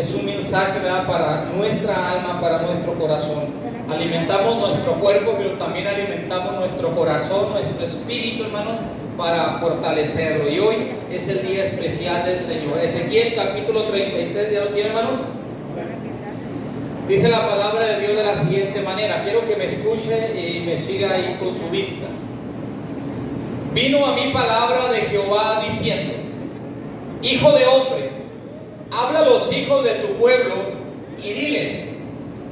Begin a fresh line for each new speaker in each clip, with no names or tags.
es un mensaje, ¿verdad?, para nuestra alma, para nuestro corazón. Alimentamos nuestro cuerpo, pero también alimentamos nuestro corazón, nuestro espíritu, hermano, para fortalecerlo. Y hoy es el día especial del Señor. Ezequiel capítulo 33, ¿ya lo tiene, hermanos? Dice la palabra de Dios de la siguiente manera. Quiero que me escuche y me siga ahí con su vista. Vino a mí palabra de Jehová diciendo: Hijo de hombre, habla a los hijos de tu pueblo y diles: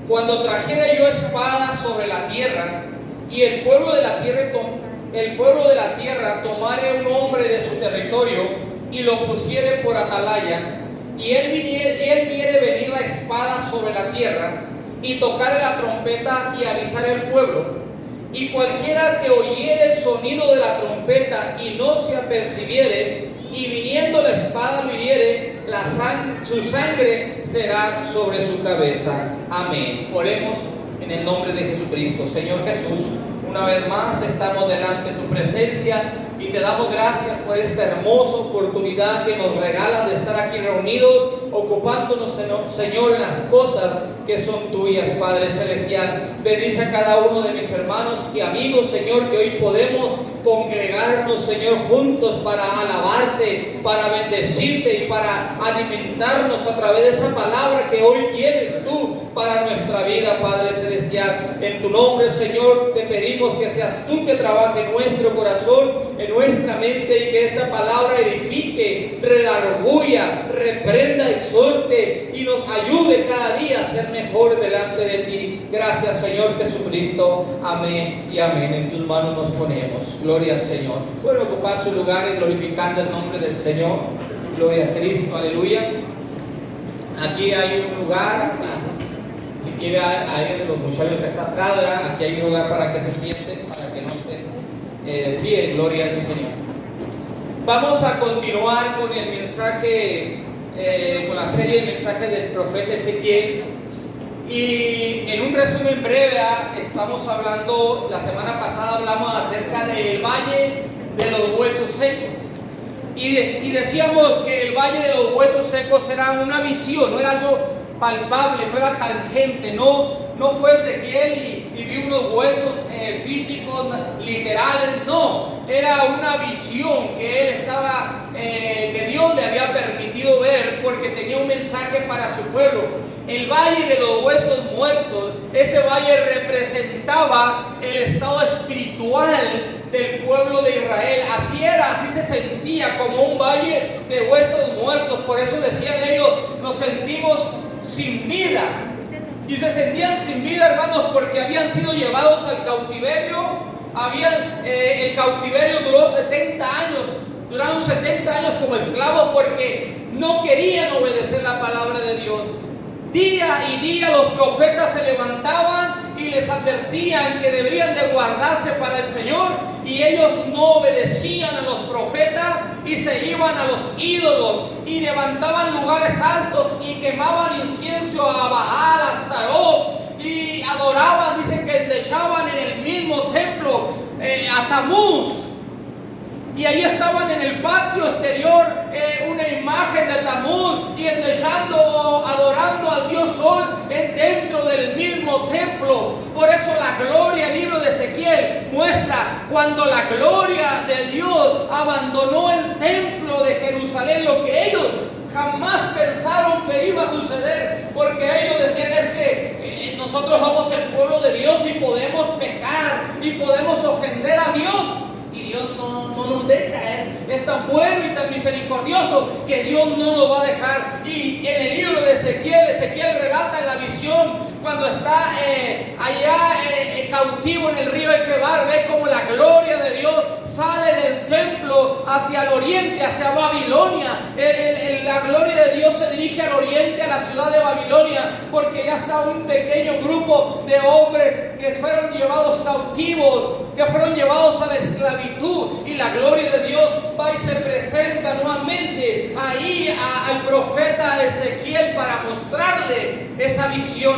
cuando trajere yo espada sobre la tierra, y el pueblo de la tierra tomare un hombre de su territorio y lo pusiere por atalaya, y él viere venir la espada sobre la tierra, y tocare la trompeta y avisar al pueblo, y cualquiera que oyere el sonido de la trompeta y no se apercibiere, y viniendo la espada lo hiriere, su sangre será sobre su cabeza. Amén. Oremos en el nombre de Jesucristo. Señor Jesús, una vez más estamos delante de tu presencia y te damos gracias por esta hermosa oportunidad que nos regalas de estar aquí reunidos, ocupándonos, Señor, en las cosas que son tuyas, Padre Celestial. Bendice a cada uno de mis hermanos y amigos, Señor, que hoy podemos congregarnos, Señor, juntos para alabarte, para bendecirte y para alimentarnos a través de esa palabra que hoy tienes tú para nuestra vida, Padre Celestial. En tu nombre, Señor, te pedimos que seas tú que trabaje en nuestro corazón, en nuestra mente, y que esta palabra edifique, redarguya, reprenda, exhorte y nos ayude cada día a ser mejor delante de ti. Gracias, Señor Jesucristo. Amén y amén. En tus manos nos ponemos. Gloria al Señor. Pueden ocupar sus lugares glorificando el nombre del Señor. Gloria a Cristo. Aleluya. Aquí hay un lugar. Si quiere a alguien de los muchachos que está atrás, ¿verdad? Aquí hay un lugar para que se sienten, para que no estén pie. Gloria al Señor. Vamos a continuar con el mensaje, con la serie de mensajes del profeta Ezequiel. Y en un resumen breve, estamos hablando, la semana pasada hablamos acerca del valle de los huesos secos. Y decíamos que el valle de los huesos secos era una visión, no era algo palpable, no era tangente, no fue Ezequiel y vio unos huesos físicos, literales, no, era una visión que él estaba, que Dios le había permitido ver porque tenía un mensaje para su pueblo. El valle de los huesos muertos, ese valle representaba el estado espiritual del pueblo de Israel. Así era, así se sentía, como un valle de huesos muertos. Por eso decían ellos: nos sentimos sin vida. Y se sentían sin vida, hermanos, porque habían sido llevados al cautiverio. El cautiverio duró 70 años. Duraron 70 años como esclavos porque no querían obedecer la palabra de Dios. Día y día los profetas se levantaban y les advertían que deberían de guardarse para el Señor, y ellos no obedecían a los profetas y se iban a los ídolos y levantaban lugares altos y quemaban incienso a Baal, a Tarot, y adoraban, dicen que endechaban en el mismo templo a Tamuz. Y ahí estaban en el patio exterior una imagen de Tamuz, y endechando, adorando al Dios Sol dentro del mismo templo. Por eso la gloria, el libro de Ezequiel muestra cuando la gloria de Dios abandonó el templo de Jerusalén, lo que ellos jamás pensaron que iba a suceder, porque ellos decían: es que nosotros somos el pueblo de Dios y podemos pecar y podemos ofender a Dios. Y Dios no nos deja, es tan bueno y tan misericordioso que Dios no nos va a dejar. Y en el libro de Ezequiel relata en la visión, cuando está allá cautivo en el río de Quebar, ve como la gloria de Dios sale del templo hacia el oriente, hacia Babilonia. La gloria de Dios se dirige al oriente, a la ciudad de Babilonia, porque ya está un pequeño grupo de hombres que fueron llevados cautivos, que fueron llevados a la esclavitud, y la gloria de Dios va y se presenta nuevamente ahí al profeta Ezequiel para mostrarle esa visión.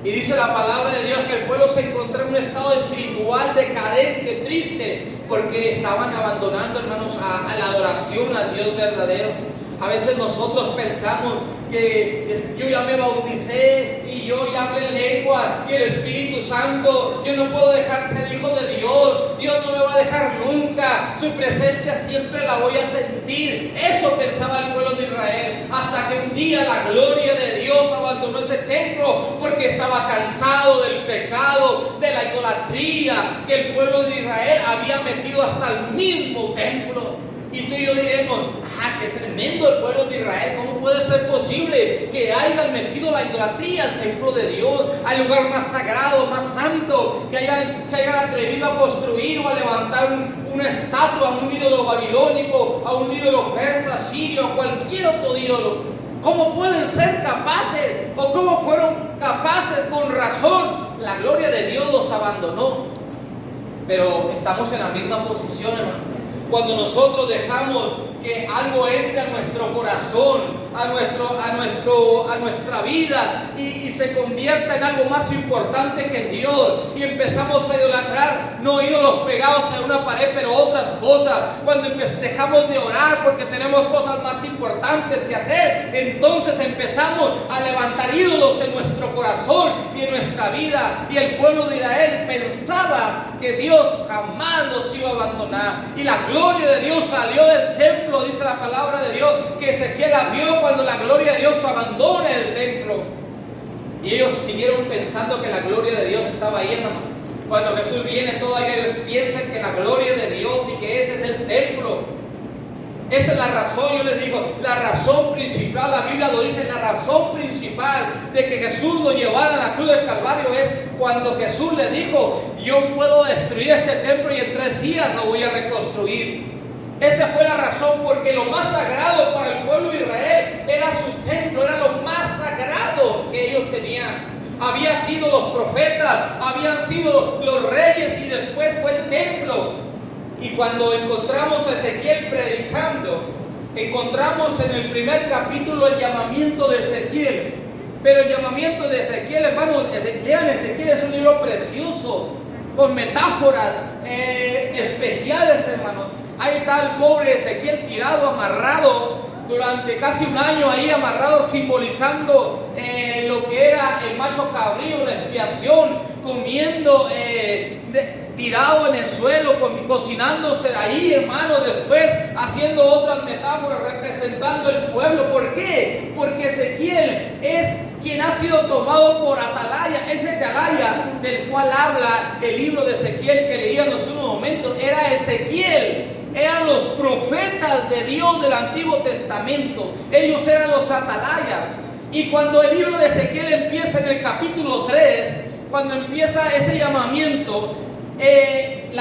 Y dice la palabra de Dios que el pueblo se encontraba en un estado espiritual decadente, triste, porque estaban abandonando, hermanos, a la adoración al Dios verdadero. A veces nosotros pensamos que yo ya me bauticé y yo ya hablé en lengua y el Espíritu Santo, yo no puedo dejar de ser hijo de Dios, Dios no me va a dejar nunca, su presencia siempre la voy a sentir. Eso pensaba el pueblo de Israel, hasta que un día la gloria de Dios abandonó ese templo porque estaba cansado del pecado, de la idolatría que el pueblo de Israel había metido hasta el mismo templo. Y tú y yo diremos, qué tremendo el pueblo de Israel, ¿cómo puede ser posible que hayan metido la idolatría al templo de Dios, al lugar más sagrado, más santo, que se hayan atrevido a construir o a levantar una estatua a un ídolo babilónico, a un ídolo persa, sirio, a cualquier otro ídolo? ¿Cómo pueden ser capaces o cómo fueron capaces? Con razón, la gloria de Dios los abandonó. Pero estamos en la misma posición, hermano. Cuando nosotros dejamos que algo entre a nuestro corazón, a nuestra vida y se convierta en algo más importante que Dios, y empezamos a idolatrar, no ídolos pegados a una pared, pero otras cosas. Cuando dejamos de orar porque tenemos cosas más importantes que hacer, entonces empezamos a levantar ídolos en nuestro corazón y en nuestra vida. Y el pueblo de Israel pensaba que Dios jamás nos iba a abandonar, y la gloria de Dios salió del templo. Dice la palabra de Dios que Ezequiel la vio cuando la gloria de Dios abandona el templo, y ellos siguieron pensando que la gloria de Dios estaba ahí, hermano. Cuando Jesús viene, todavía ellos piensan que la gloria de Dios y que ese es el templo. Esa es la razón, yo les digo, la razón principal, la Biblia lo dice, la razón principal de que Jesús lo llevara a la cruz del Calvario es cuando Jesús le dijo, yo puedo destruir este templo y en 3 días lo voy a reconstruir. Esa fue la razón, porque lo más sagrado para el pueblo de Israel era su templo, era lo más sagrado que ellos tenían. Habían sido los profetas, habían sido los reyes y después fue el templo. Y cuando encontramos a Ezequiel predicando, encontramos en el primer capítulo el llamamiento de Ezequiel. Pero el llamamiento de Ezequiel, hermanos, lean Ezequiel, es un libro precioso, con metáforas especiales, hermanos. Ahí está el pobre Ezequiel tirado, amarrado, durante casi un año ahí amarrado, simbolizando lo que era el macho cabrío, la expiación, comiendo, tirado en el suelo, cocinándose ahí, hermano, después haciendo otras metáforas, representando el pueblo. ¿Por qué? Porque Ezequiel es quien ha sido tomado por atalaya. Ese atalaya del cual habla el libro de Ezequiel que leíamos hace unos momentos, era Ezequiel. Eran los profetas de Dios del Antiguo Testamento. Ellos eran los atalayas. Y cuando el libro de Ezequiel empieza en el capítulo 3, cuando empieza ese llamamiento, el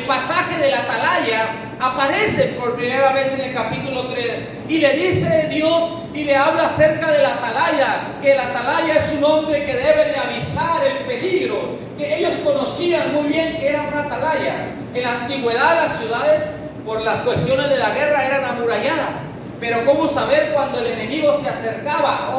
pasaje de la atalaya aparece por primera vez en el capítulo 3, y le dice Dios y le habla acerca de la atalaya, que el atalaya es un hombre que debe de avisar el peligro, que ellos conocían muy bien que era una atalaya. En la antigüedad las ciudades, por las cuestiones de la guerra, eran amuralladas, pero ¿cómo saber cuando el enemigo se acercaba?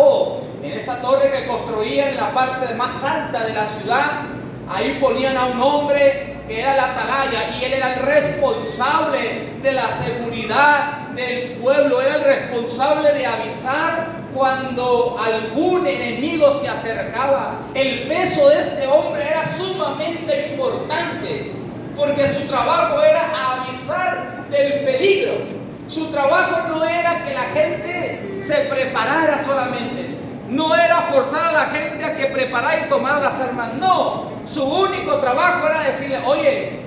En esa torre que construían en la parte más alta de la ciudad, ahí ponían a un hombre que era el atalaya, y él era el responsable de la seguridad del pueblo, era el responsable de avisar cuando algún enemigo se acercaba. El peso de este hombre era sumamente importante, porque su trabajo era avisar del peligro. Su trabajo no era que la gente se preparara solamente, no era forzar a la gente a que preparara y tomara las armas, no. Su único trabajo era decirle, oye,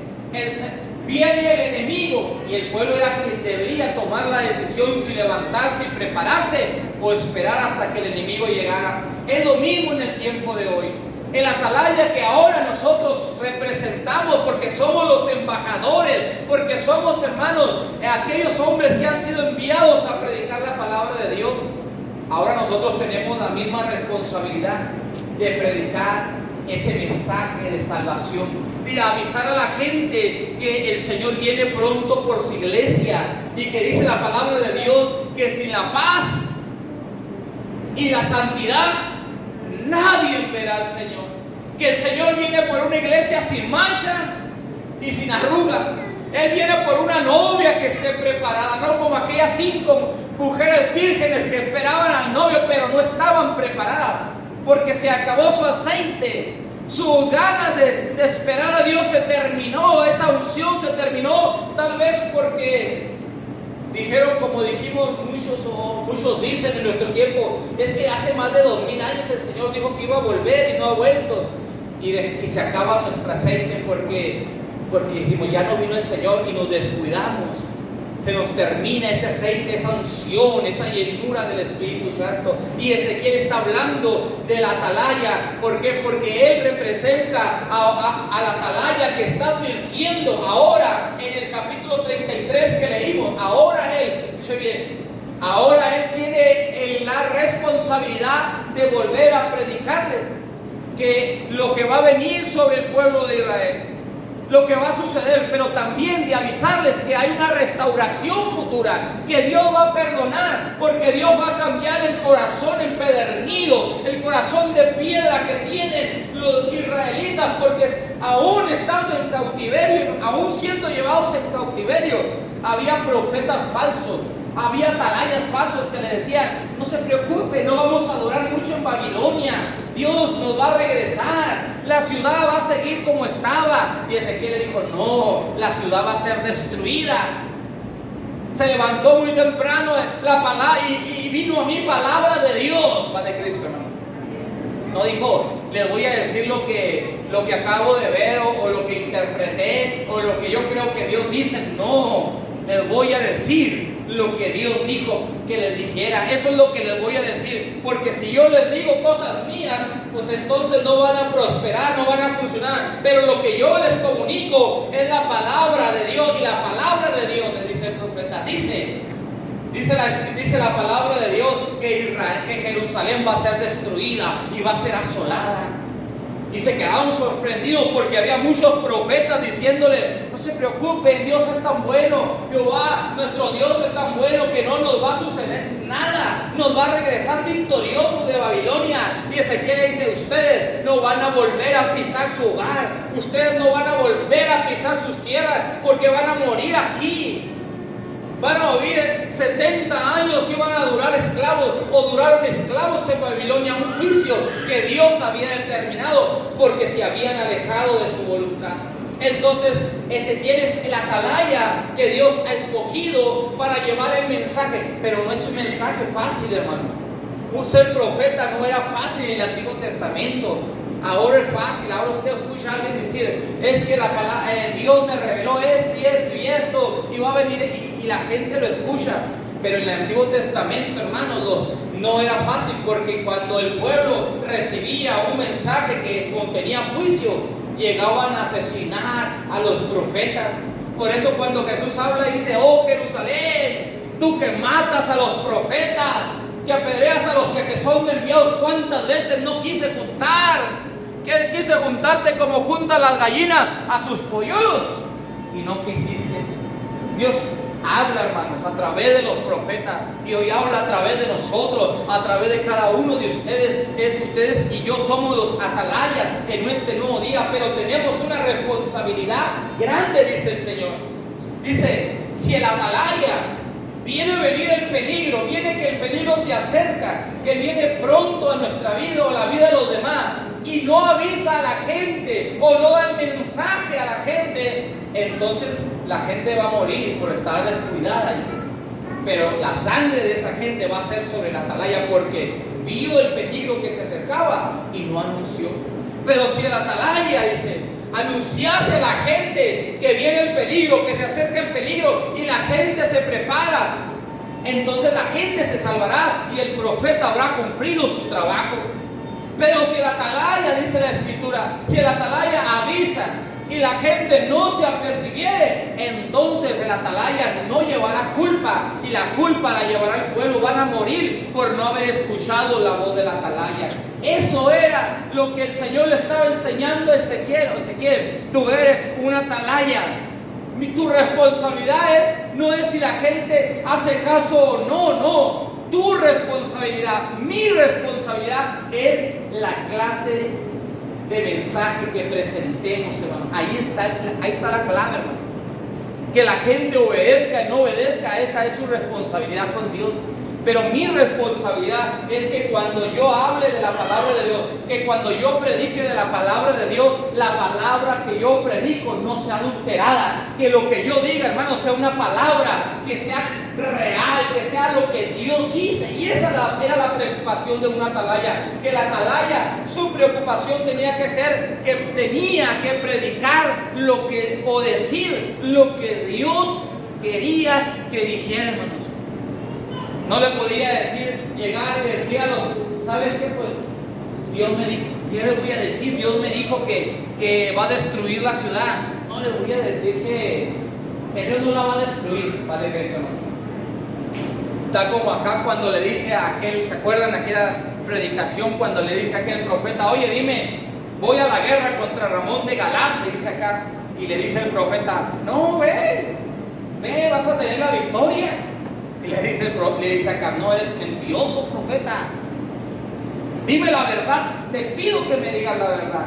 viene el enemigo, y el pueblo era quien debería tomar la decisión si levantarse y prepararse o esperar hasta que el enemigo llegara. Es lo mismo en el tiempo de hoy. El atalaya que ahora nosotros representamos, porque somos los embajadores, porque somos, hermanos, aquellos hombres que han sido enviados a predicar la palabra de Dios. Ahora nosotros tenemos la misma responsabilidad de predicar ese mensaje de salvación, de avisar a la gente que el Señor viene pronto por su iglesia, y que dice la palabra de Dios que sin la paz y la santidad nadie verá al Señor. Que el Señor viene por una iglesia sin mancha y sin arruga. Él viene por una novia que esté preparada, no como aquellas 5 mujeres vírgenes que esperaban al novio, pero no estaban preparadas, porque se acabó su aceite. Sus ganas de esperar a Dios se terminó, esa unción se terminó, tal vez porque dijeron, como dijimos, muchos dicen en nuestro tiempo, es que hace más de 2000 años el Señor dijo que iba a volver y no ha vuelto. Y se acaba nuestro aceite porque dijimos, ya no vino el Señor y nos descuidamos. Se nos termina ese aceite, esa unción, esa llenura del Espíritu Santo. Y Ezequiel está hablando de la atalaya. ¿Por qué? Porque él representa a la atalaya que está advirtiendo ahora en el capítulo 33 que leímos. Ahora él, escuche bien, ahora él tiene la responsabilidad de volver a predicarles que lo que va a venir sobre el pueblo de Israel, lo que va a suceder, pero también de avisarles que hay una restauración futura, que Dios va a perdonar, porque Dios va a cambiar el corazón empedernido, el corazón de piedra que tienen los israelitas, porque aún estando en cautiverio, aún siendo llevados en cautiverio, había profetas falsos, había atalayas falsos que le decían, no se preocupe, no vamos a durar mucho en Babilonia, Dios nos va a regresar, la ciudad va a seguir como estaba. Y Ezequiel le dijo, no, la ciudad va a ser destruida. Se levantó muy temprano la palabra y vino a mí palabra de Dios, Padre Cristo, hermano. No dijo, les voy a decir lo que acabo de ver o lo que interpreté o lo que yo creo que Dios dice. No, les voy a decir lo que Dios dijo que les dijera. Eso es lo que les voy a decir, porque si yo les digo cosas mías, pues entonces no van a prosperar, no van a funcionar. Pero lo que yo les comunico es la palabra de Dios, y la palabra de Dios, le dice el profeta, dice la palabra de Dios que Jerusalén va a ser destruida y va a ser asolada. Y se quedaron sorprendidos porque había muchos profetas diciéndole, no se preocupen, Dios es tan bueno, Jehová, nuestro Dios es tan bueno que no nos va a suceder nada, nos va a regresar victoriosos de Babilonia. Y Ezequiel le dice, ustedes no van a volver a pisar su hogar, ustedes no van a volver a pisar sus tierras, porque van a morir aquí. Van a vivir 70 años y van a durar esclavos, o duraron esclavos en Babilonia, un juicio que Dios había determinado porque se habían alejado de su voluntad. Entonces Ezequiel es el atalaya que Dios ha escogido para llevar el mensaje, pero no es un mensaje fácil, hermano. Ser profeta no era fácil en el Antiguo Testamento. Ahora es fácil, ahora usted escucha a alguien decir, es que Dios me reveló esto y esto y esto, y va a venir, y la gente lo escucha. Pero en el Antiguo Testamento, hermanos, no era fácil, porque cuando el pueblo recibía un mensaje que contenía juicio, llegaban a asesinar a los profetas. Por eso cuando Jesús habla, dice, oh Jerusalén, tú que matas a los profetas, que apedreas a los que te son enviados, ¿cuántas veces no quise quise juntarte como junta las gallinas a sus polluelos? Y no quisiste. Dios habla, hermanos, a través de los profetas, y hoy habla a través de nosotros, a través de cada uno de ustedes. Ustedes y yo somos los atalayas en este nuevo día, pero tenemos una responsabilidad grande, dice el Señor. Dice, si el atalaya viene a venir el peligro, viene que el peligro se acerca, que viene pronto a nuestra vida o a la vida de los demás, y no avisa a la gente o no da el mensaje a la gente, entonces la gente va a morir por estar descuidada, dice. Pero la sangre de esa gente va a ser sobre la atalaya, porque vio el peligro que se acercaba y no anunció. Pero si el atalaya, dice, anunciase a la gente que viene el peligro, que se acerca el peligro, y la gente se prepara, entonces la gente se salvará y el profeta habrá cumplido su trabajo. Pero si el atalaya, dice la Escritura, si el atalaya avisa y la gente no se apercibiere, entonces el atalaya no llevará culpa, y la culpa la llevará el pueblo. Van a morir por no haber escuchado la voz del atalaya. Eso era lo que el Señor le estaba enseñando a Ezequiel. Ezequiel, tú eres un atalaya. Tu responsabilidad no es si la gente hace caso o no. Tu responsabilidad, mi responsabilidad es la clase de mensaje que presentemos, hermano. Ahí está la clave, hermano. Que la gente obedezca y no obedezca, esa es su responsabilidad con Dios. Pero mi responsabilidad es que cuando yo hable de la palabra de Dios, que cuando yo predique de la palabra de Dios, la palabra que yo predico no sea adulterada. Que lo que yo diga, hermano, sea una palabra que sea real, que sea lo que Dios dice. Y esa era la preocupación de un atalaya. Que el atalaya, su preocupación tenía que ser que tenía que predicar o decir lo que Dios quería que dijera, hermanos. No le podía llegar y decir a los, ¿sabes qué? Pues Dios me dijo, ¿qué le voy a decir? Dios me dijo que va a destruir la ciudad. No le voy a decir que Dios no la va a destruir, Padre Cristo, no. Está como acá cuando le dice a aquel, ¿se acuerdan aquella predicación cuando le dice a aquel profeta, oye, dime, voy a la guerra contra Ramón de Galat, le dice acá, y le dice el profeta, no, ve, vas a tener la victoria. Y le dice acá, no, eres mentiroso, profeta. Dime la verdad, te pido que me digas la verdad.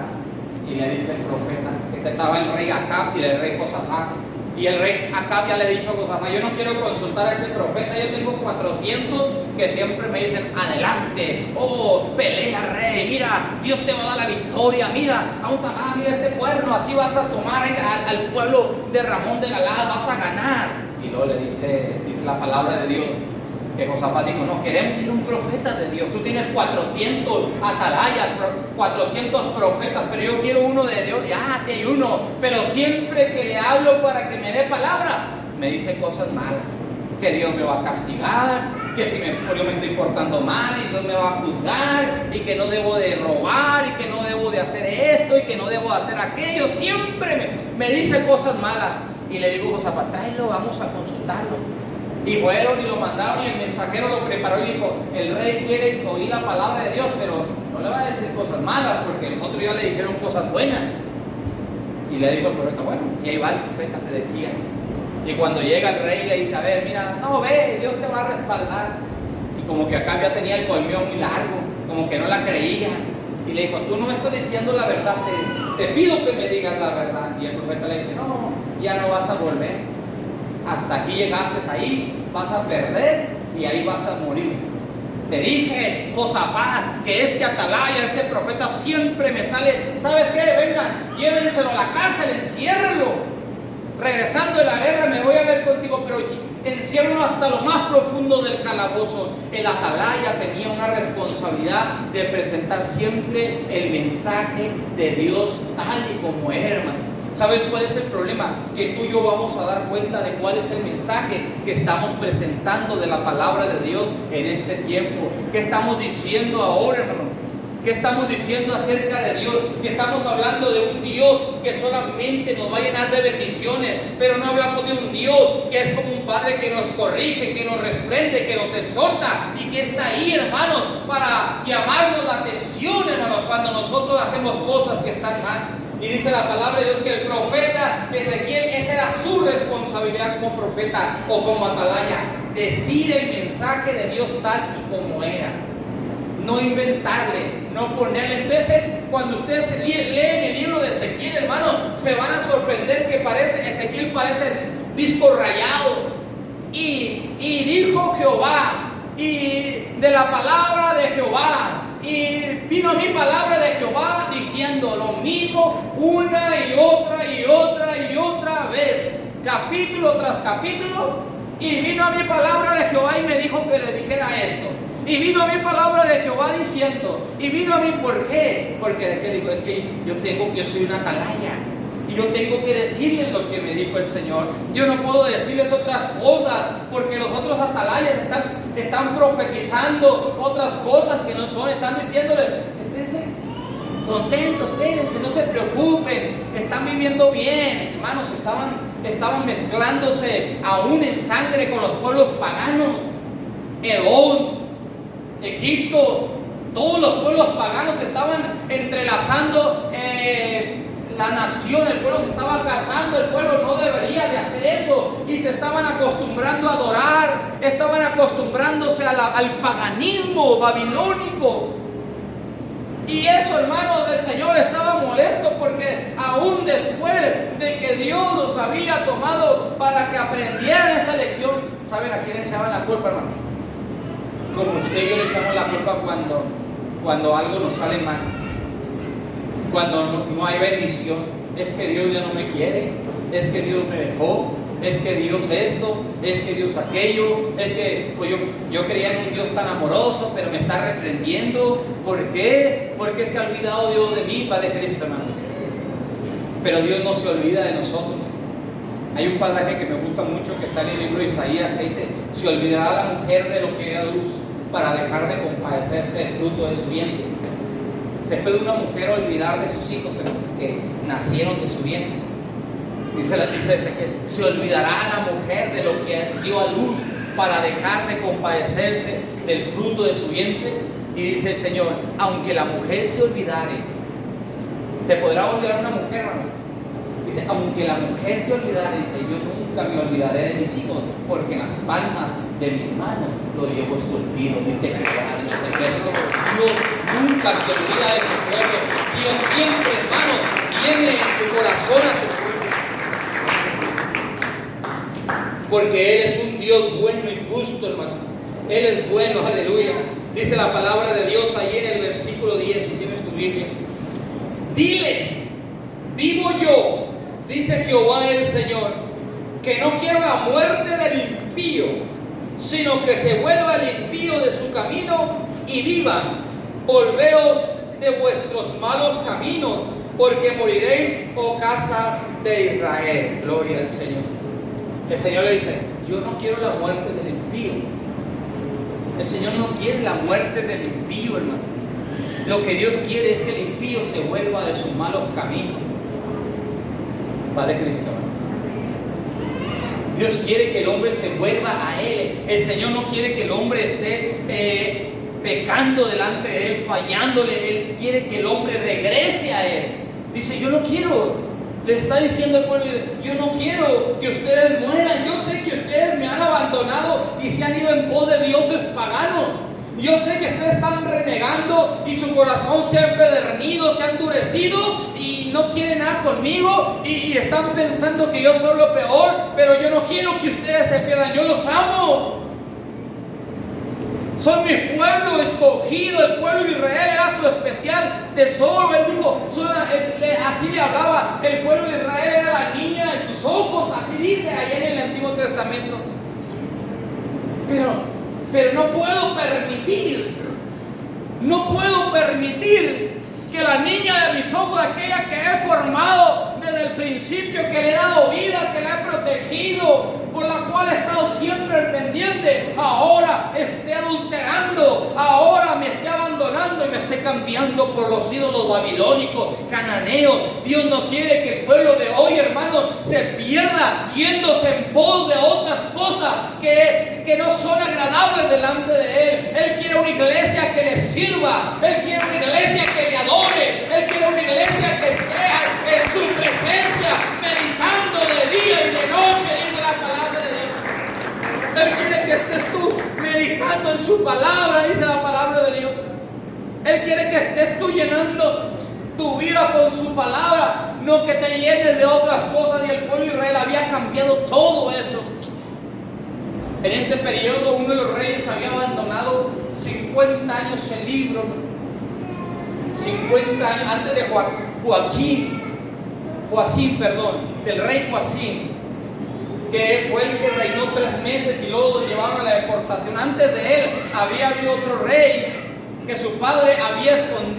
Y le dice el profeta, que estaba el rey Acab y el rey Josafat. Y el rey Acab ya le dijo a Josafat, yo no quiero consultar a ese profeta, yo tengo 400 que siempre me dicen, adelante, pelea rey, mira, Dios te va a dar la victoria, mira este cuerno, así vas a tomar al pueblo de Ramón de Galat, vas a ganar. Y luego le dice la palabra de Dios, que Josafat dijo, no, quiero un profeta de Dios. Tú tienes 400 atalayas, 400 profetas, pero yo quiero uno de Dios. Sí hay uno, pero siempre que le hablo para que me dé palabra, me dice cosas malas. Que Dios me va a castigar, que si yo me estoy portando mal y Dios me va a juzgar, y que no debo de robar, y que no debo de hacer esto, y que no debo de hacer aquello. Siempre me dice cosas malas. Y le digo a Josafat, tráelo, vamos a consultarlo. Y fueron y lo mandaron y el mensajero lo preparó y dijo, el rey quiere oír la palabra de Dios, pero no le va a decir cosas malas porque los otros ya le dijeron cosas buenas. Y le dijo el profeta, bueno, y ahí va el profeta Sedequías. Y cuando llega el rey le dice, a ver, mira, no, ve, Dios te va a respaldar. Y como que acá ya tenía el colmillo muy largo, como que no la creía. Y le dijo, tú no me estás diciendo la verdad, te pido que me digas la verdad. Y el profeta le dice, no, ya no vas a volver. Hasta aquí llegaste, ahí vas a perder y ahí vas a morir. Te dije, Josafat, que este atalaya, este profeta siempre me sale. ¿Sabes qué? Vengan, llévenselo a la cárcel, enciérrenlo. Regresando de la guerra me voy a ver contigo, pero enciérrenlo hasta lo más profundo del calabozo. El atalaya tenía una responsabilidad de presentar siempre el mensaje de Dios tal y como era, hermano. ¿Sabes cuál es el problema? Que tú y yo vamos a dar cuenta de cuál es el mensaje que estamos presentando de la palabra de Dios en este tiempo. ¿Qué estamos diciendo ahora, hermano? ¿Qué estamos diciendo acerca de Dios? Si estamos hablando de un Dios que solamente nos va a llenar de bendiciones, pero no hablamos de un Dios que es como un Padre que nos corrige, que nos reprende, que nos exhorta y que está ahí, hermanos, para llamarnos la atención, hermanos, cuando nosotros hacemos cosas que están mal. Y dice la palabra de Dios que el profeta Ezequiel, esa era su responsabilidad como profeta o como atalaya, decir el mensaje de Dios tal y como era. No inventarle, no ponerle. Entonces, cuando ustedes leen el libro de Ezequiel, hermano, se van a sorprender que Ezequiel parece disco rayado. Y dijo Jehová, y de la palabra de Jehová, y vino mi palabra de Jehová diciendo lo mismo una y otra vez, capítulo tras capítulo. Y vino a mi palabra de Jehová y me dijo que le dijera esto. Y vino a mi palabra de Jehová diciendo, y vino a mí, ¿por qué? Porque de qué digo, es que yo soy una atalaya y yo tengo que decirles lo que me dijo el Señor. Yo no puedo decirles otras cosas porque los otros atalayas están profetizando otras cosas que no son, están diciéndoles, esténse contentos, espérense, no se preocupen, están viviendo bien. Hermanos, estaban mezclándose aún en sangre con los pueblos paganos. Edom, Egipto, todos los pueblos paganos se estaban entrelazando, la nación, el pueblo se estaba casando, el pueblo no debería de hacer eso, y se estaban acostumbrando a adorar, estaban acostumbrándose al paganismo babilónico. Y eso, hermanos, el Señor estaba molesto porque aún después de que Dios los había tomado para que aprendieran esa lección, ¿saben a quién le echaban la culpa, hermano? Como usted y yo le echamos la culpa cuando algo nos sale mal, cuando no hay bendición. Es que Dios ya no me quiere, es que Dios me dejó, es que Dios esto, es que Dios aquello, es que pues yo creía en un Dios tan amoroso, pero me está reprendiendo. ¿Por qué? Porque se ha olvidado Dios de mí, Padre Cristo, hermanos. Pero Dios no se olvida de nosotros. Hay un pasaje que me gusta mucho que está en el libro de Isaías que dice: se olvidará la mujer de lo que era luz para dejar de compadecerse del fruto de su vientre. ¿Se puede una mujer olvidar de sus hijos, hermanos, que nacieron de su vientre? Dice que se olvidará la mujer de lo que dio a luz para dejar de compadecerse del fruto de su vientre. Y dice el Señor: aunque la mujer se olvidare, ¿se podrá olvidar una mujer, hermanos? Dice: aunque la mujer se olvidare, dice, yo nunca me olvidaré de mis hijos, porque en las palmas de mi mano lo llevo esculpido, dice Jehová de los ejércitos. Dios nunca se olvida de su pueblo. Dios siempre, hermanos, tiene en su corazón a su pueblo. Porque Él es un Dios bueno y justo, hermano. Él es bueno, aleluya. Dice la palabra de Dios ahí en el versículo 10, si tienes tu Biblia. Diles: vivo yo, dice Jehová el Señor, que no quiero la muerte del impío, sino que se vuelva el impío de su camino y viva. Volveos de vuestros malos caminos, porque moriréis, oh casa de Israel. Gloria al Señor. El Señor le dice: yo no quiero la muerte del impío. El Señor no quiere la muerte del impío, hermano. Lo que Dios quiere es que el impío se vuelva de sus malos caminos. Padre Cristo, hermanos. Dios quiere que el hombre se vuelva a Él. El Señor no quiere que el hombre esté pecando delante de Él, fallándole. Él quiere que el hombre regrese a Él. Dice: yo no quiero. Les está diciendo el pueblo: yo no quiero que ustedes mueran. Yo sé que ustedes me han abandonado y se han ido en pos de dioses paganos. Yo sé que ustedes están renegando y su corazón se ha empedernido, se ha endurecido y no quieren nada conmigo y están pensando que yo soy lo peor, pero yo no quiero que ustedes se pierdan. Yo los amo. Son mi pueblo escogido. El pueblo de Israel era su especial tesoro. Él dijo, así le hablaba: el pueblo de Israel era la niña de sus ojos. Así dice allá en el Antiguo Testamento. Pero no puedo permitir que la niña de mis ojos, aquella que he formado desde el principio, que le he dado vida, que la he protegido, por la cual he estado siempre al pendiente, ahora esté adulterando, ahora me esté abandonando y me esté cambiando por los ídolos babilónicos, cananeos. Dios no quiere que el pueblo de hoy, hermano, se pierda yéndose en pos de otras cosas que no son agradables delante de Él. Él quiere una iglesia que le sirva. Él quiere una iglesia que le adore. Él quiere una iglesia que esté en su presencia, meditando de día y de noche, dice la palabra de Dios. Él quiere que estés tú meditando en su palabra, dice la palabra de Dios. Él quiere que estés tú llenando tu vida con su palabra, no que te llenes de otras cosas. Y el pueblo de Israel había cambiado todo eso. En este periodo, uno de los reyes había abandonado 50 años el libro. 50 años antes de Joacim, del rey Joacim, que fue el que reinó 3 meses y luego lo llevaron a la deportación. Antes de él había habido otro rey que su padre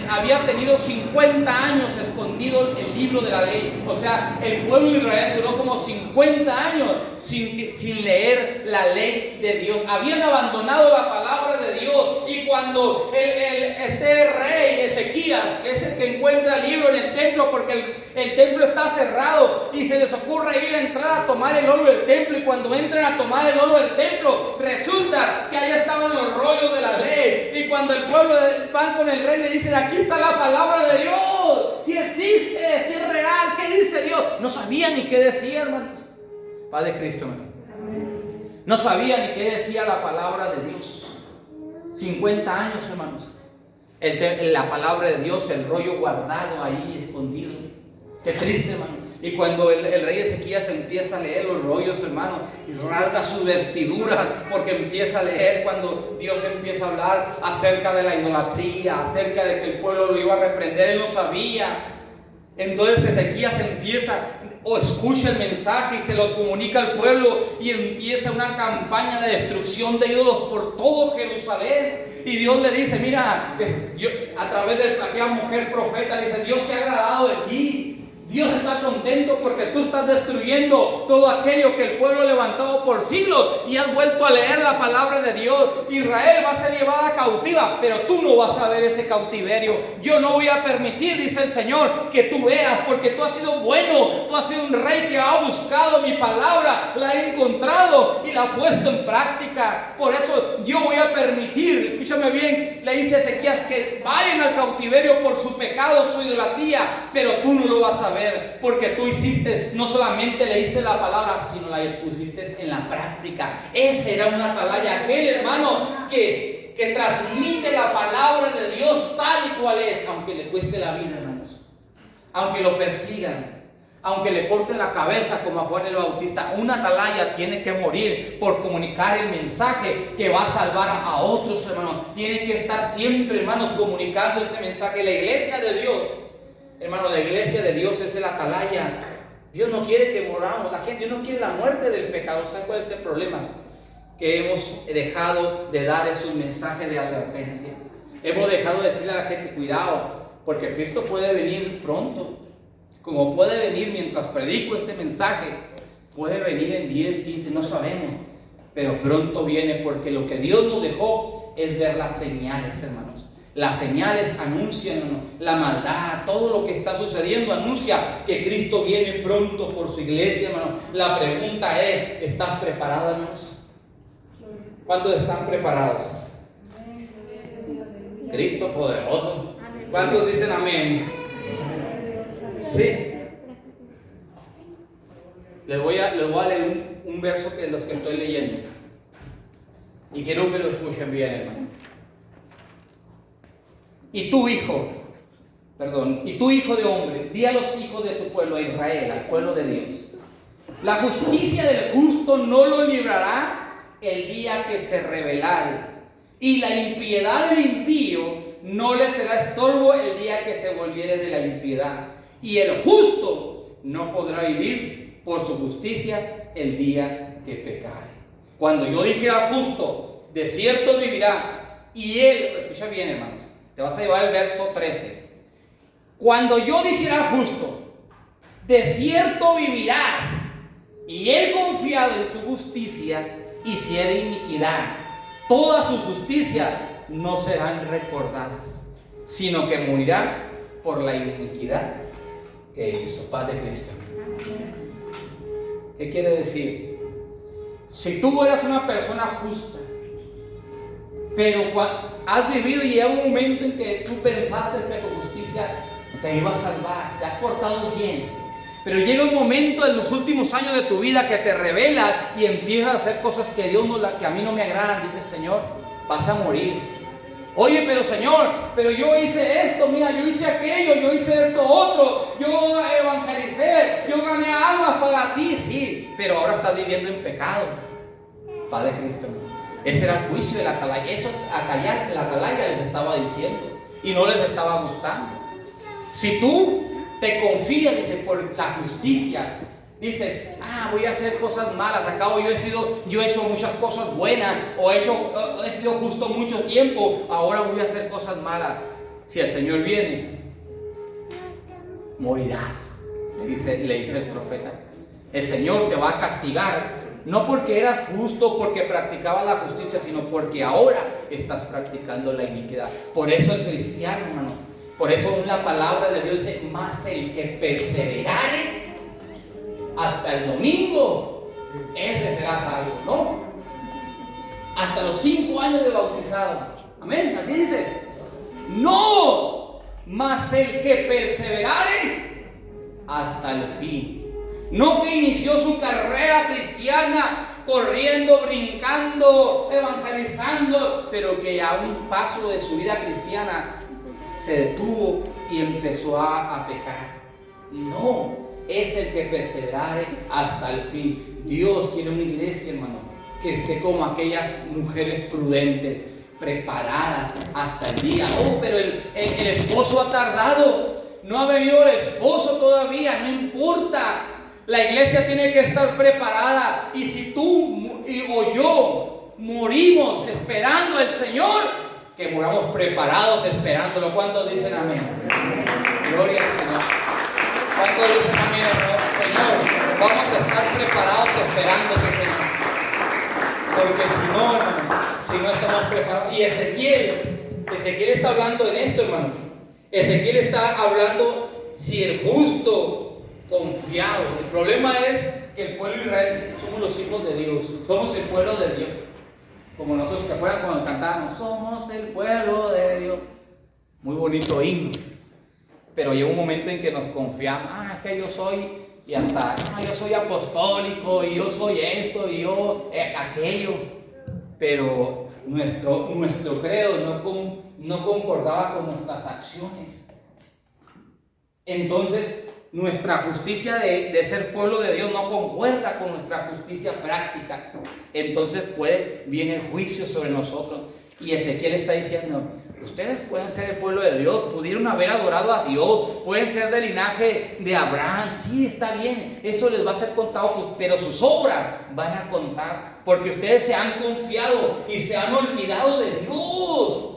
había tenido 50 años escondido el libro de la ley. O sea, el pueblo de Israel duró como 50 años sin leer la ley de Dios. Habían abandonado la palabra de Dios. Y cuando este rey Ezequías, que es el que encuentra el libro en el templo, porque el templo está cerrado, y se les ocurre ir a entrar a tomar el oro del templo, y cuando entran a tomar el oro del templo, resulta que allá estaban los rollos de la ley. Y cuando el pueblo van con el rey, le dicen: aquí está la palabra de Dios, si existe, si es real, ¿qué dice Dios? No sabía ni qué decía, hermanos. Padre Cristo, hermano. No sabía ni qué decía la palabra de Dios. 50 años, hermanos. La palabra de Dios, el rollo guardado ahí, escondido. Qué triste, hermano. Y cuando el rey Ezequías empieza a leer los rollos, hermano, y rasga su vestidura porque empieza a leer cuando Dios empieza a hablar acerca de la idolatría, acerca de que el pueblo lo iba a reprender, él no sabía. Entonces Ezequías empieza o escucha el mensaje y se lo comunica al pueblo y empieza una campaña de destrucción de ídolos por todo Jerusalén. Y Dios le dice, mira, a través de aquella mujer profeta, le dice, Dios se ha agradado de ti. Dios está contento porque tú estás destruyendo todo aquello que el pueblo ha levantado por siglos y has vuelto a leer la palabra de Dios. Israel va a ser llevada cautiva, pero tú no vas a ver ese cautiverio. Yo no voy a permitir, dice el Señor, que tú veas, porque tú has sido bueno, tú has sido un rey que ha buscado mi palabra, la ha encontrado y la ha puesto en práctica. Por eso yo voy a permitir, escúchame bien, le dice a Ezequías que vayan al cautiverio por su pecado, su idolatría, pero tú no lo vas a ver. Porque tú hiciste, no solamente leíste la palabra, sino la pusiste en la práctica. Ese era un atalaya, aquel hermano que transmite la palabra de Dios tal y cual es, aunque le cueste la vida, hermanos, aunque lo persigan, aunque le corten la cabeza como a Juan el Bautista. Un atalaya tiene que morir por comunicar el mensaje que va a salvar a otros, hermanos. Tiene que estar siempre, hermanos, comunicando ese mensaje. La iglesia de Dios, hermano, la iglesia de Dios es el atalaya. Dios no quiere que moramos, Dios no quiere la muerte del pecado. ¿Sabe cuál es el problema? Que hemos dejado de dar ese mensaje de advertencia. Hemos dejado de decirle a la gente, cuidado, porque Cristo puede venir pronto. Como puede venir mientras predico este mensaje, puede venir en 10, 15, no sabemos. Pero pronto viene, porque lo que Dios nos dejó es ver las señales, hermanos. Las señales anuncian la maldad, todo lo que está sucediendo anuncia que Cristo viene pronto por su iglesia, hermano. La pregunta es, ¿estás preparado, hermanos? ¿Cuántos están preparados? Cristo poderoso. ¿Cuántos dicen amén? Sí. Les voy a leer un verso de los que estoy leyendo. Y quiero que lo escuchen bien, hermano. Y tú, hijo de hombre, di a los hijos de tu pueblo, a Israel, al pueblo de Dios: la justicia del justo no lo librará el día que se rebelare, y la impiedad del impío no le será estorbo el día que se volviere de la impiedad. Y el justo no podrá vivir por su justicia el día que pecare. Cuando yo dije al justo, de cierto vivirá, y él, escucha bien, hermanos, te vas a llevar el verso 13. Cuando yo dijera al justo, de cierto vivirás, y él confiado en su justicia hiciere iniquidad, toda su justicia no serán recordadas, sino que morirá por la iniquidad que hizo. Paz de Cristo. ¿Qué quiere decir? Si tú eras una persona justa, pero has vivido y llega un momento en que tú pensaste que tu justicia te iba a salvar, te has portado bien, pero llega un momento en los últimos años de tu vida que te rebelas y empiezas a hacer cosas que que a mí no me agradan, dice el Señor, vas a morir. Oye, pero Señor, pero yo hice esto, mira, yo hice aquello, yo hice esto otro, yo evangelicé, yo gané almas para ti, sí, pero ahora estás viviendo en pecado. Padre Cristo, ese era el juicio del atalaya. Eso la atalaya les estaba diciendo y no les estaba gustando. Si tú te confías, dice, por la justicia, dices, voy a hacer cosas malas, acabo yo he hecho muchas cosas buenas, o he sido justo mucho tiempo, ahora voy a hacer cosas malas. Si el Señor viene, morirás, le dice el profeta. El Señor te va a castigar, no porque eras justo, porque practicabas la justicia, sino porque ahora estás practicando la iniquidad. Por eso el cristiano, hermano, por eso la palabra de Dios dice, más el que perseverare hasta el domingo, ese será salvo, ¿no? Hasta los 5 años de bautizado. Amén, así dice. No, mas el que perseverare hasta el fin. No que inició su carrera cristiana corriendo, brincando, evangelizando, pero que a un paso de su vida cristiana se detuvo y empezó a pecar. No, es el que perseverare hasta el fin. Dios quiere una iglesia, hermano, que esté como aquellas mujeres prudentes, preparadas hasta el día. Oh, pero el esposo ha tardado, no ha venido el esposo todavía, no importa. La iglesia tiene que estar preparada. Y si tú o yo morimos esperando al Señor, que muramos preparados esperándolo. ¿Cuántos dicen amén? Gloria al Señor. ¿Cuántos dicen amén, hermano? Señor, vamos a estar preparados esperándote, Señor. Porque si no, hermano, si no estamos preparados. Y Ezequiel está hablando en esto, hermano. Ezequiel está hablando si el justo, confiado. El problema es que el pueblo de Israel dice que somos los hijos de Dios. Somos el pueblo de Dios. Como nosotros, ¿te acuerdan cuando cantábamos? Somos el pueblo de Dios. Muy bonito himno. Pero llega un momento en que nos confiamos. Es que yo soy, y hasta, yo soy apostólico, y yo soy esto, y yo aquello. Pero nuestro credo no concordaba con nuestras acciones. Entonces, nuestra justicia de ser pueblo de Dios no concuerda con nuestra justicia práctica. Entonces viene el juicio sobre nosotros. Y Ezequiel está diciendo, ustedes pueden ser el pueblo de Dios, pudieron haber adorado a Dios, pueden ser del linaje de Abraham. Sí, está bien, eso les va a ser contado, pero sus obras van a contar, porque ustedes se han confiado y se han olvidado de Dios.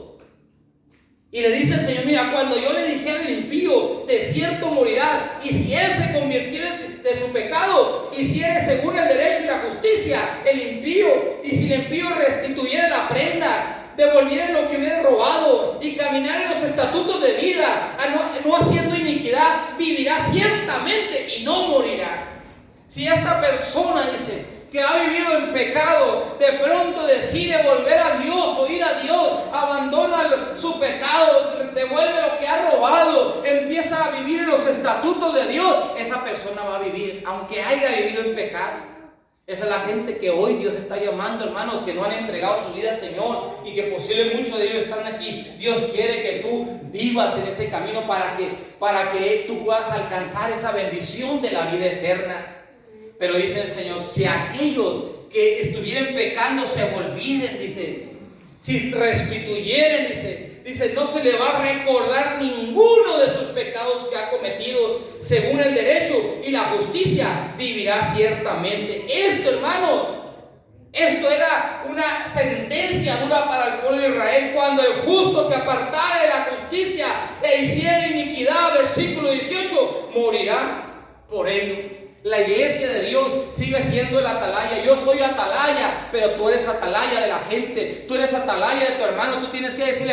Y le dice el Señor, mira, cuando yo le dije al impío, de cierto morirá, y si él se convirtiera de su pecado, hiciere según el derecho y la justicia, el impío, y si el impío restituyera la prenda, devolviera lo que hubiera robado, y caminara en los estatutos de vida, no haciendo iniquidad, vivirá ciertamente y no morirá. Si esta persona, dice, que ha vivido en pecado, de pronto decide volver a Dios o ir a Dios, abandona su pecado, devuelve lo que ha robado, empieza a vivir en los estatutos de Dios, esa persona va a vivir, aunque haya vivido en pecado. Esa es la gente que hoy Dios está llamando, hermanos, que no han entregado su vida al Señor y que posiblemente muchos de ellos están aquí. Dios quiere que tú vivas en ese camino para que tú puedas alcanzar esa bendición de la vida eterna. Pero dice el Señor, si aquellos que estuvieran pecando se volvieren, dice, si restituyeren, dice, no se le va a recordar ninguno de sus pecados que ha cometido, según el derecho y la justicia, vivirá ciertamente. Esto, hermano, esto era una sentencia dura para el pueblo de Israel. Cuando el justo se apartara de la justicia e hiciera iniquidad, versículo 18, morirá por ello. La iglesia de Dios sigue siendo el atalaya. Yo soy atalaya, pero tú eres atalaya de la gente. Tú eres atalaya de tu hermano. Tú tienes que decirle,